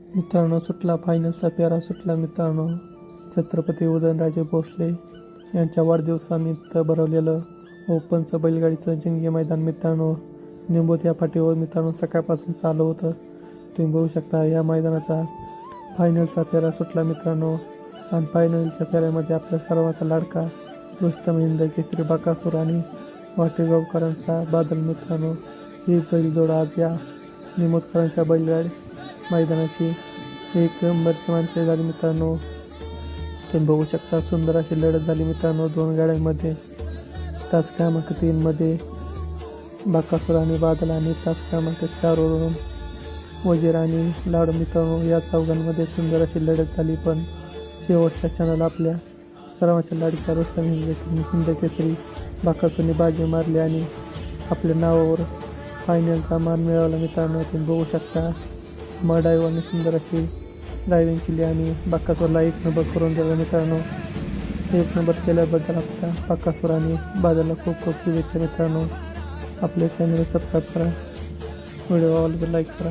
मित्रांनो, सुटला फायनलचा पेरा सुटला मित्रांनो. छत्रपती उदयनराजे भोसले यांच्या वाढदिवसानिमित्त भरवलेलं ओपनचं बैलगाडीचं जंगी मैदान मित्रांनो, निंबोत या फाटीवर मित्रांनो सकाळपासून चालू होतं. तुम्ही बघू शकता या मैदानाचा फायनलचा पेरा सुटला मित्रांनो. आणि फायनलच्या फेऱ्यामध्ये आपल्या सर्वांचा लाडका रुस्तम हिंद केसरी बकासूर आणि वाटेगावकरांचा बादल मित्रांनो, ही बैलजोड आज या निमोदकरांच्या बैलगाडी मैदानाची एक नंबरची मानकरी झाली मित्रांनो. तुम्ही बघू शकता सुंदर अशी लढत झाली मित्रांनो दोन गाड्यांमध्ये. तास क्रमांक 3मध्ये बकासूर आणि बादल आणि तास क्रमांक 4वरून वजीर आणि लाडू मित्रांनो, या चौघांमध्ये सुंदर अशी लढत झाली. पण शेवटच्या क्षणाला आपल्या सर्वांच्या लाडक्या रुस्तम हिंद केसरी बकासूरने बाजी मारली आणि आपल्या नावावर फायनलचा मान मिळवला मित्रांनो. तुम्ही बघू शकता ड्रायव्हरने सुंदर अशी ड्रायव्हिंग केली आणि बकासूरला 1 नंबर करून दिला मित्रांनो. 1 नंबर केल्याबद्दल आपल्या बकासूर आणि बादलला खूप खूप शुभेच्छा मित्रांनो. आपल्या चॅनलला सबस्क्राईब करा, व्हिडिओ आवडला तर लाईक करा.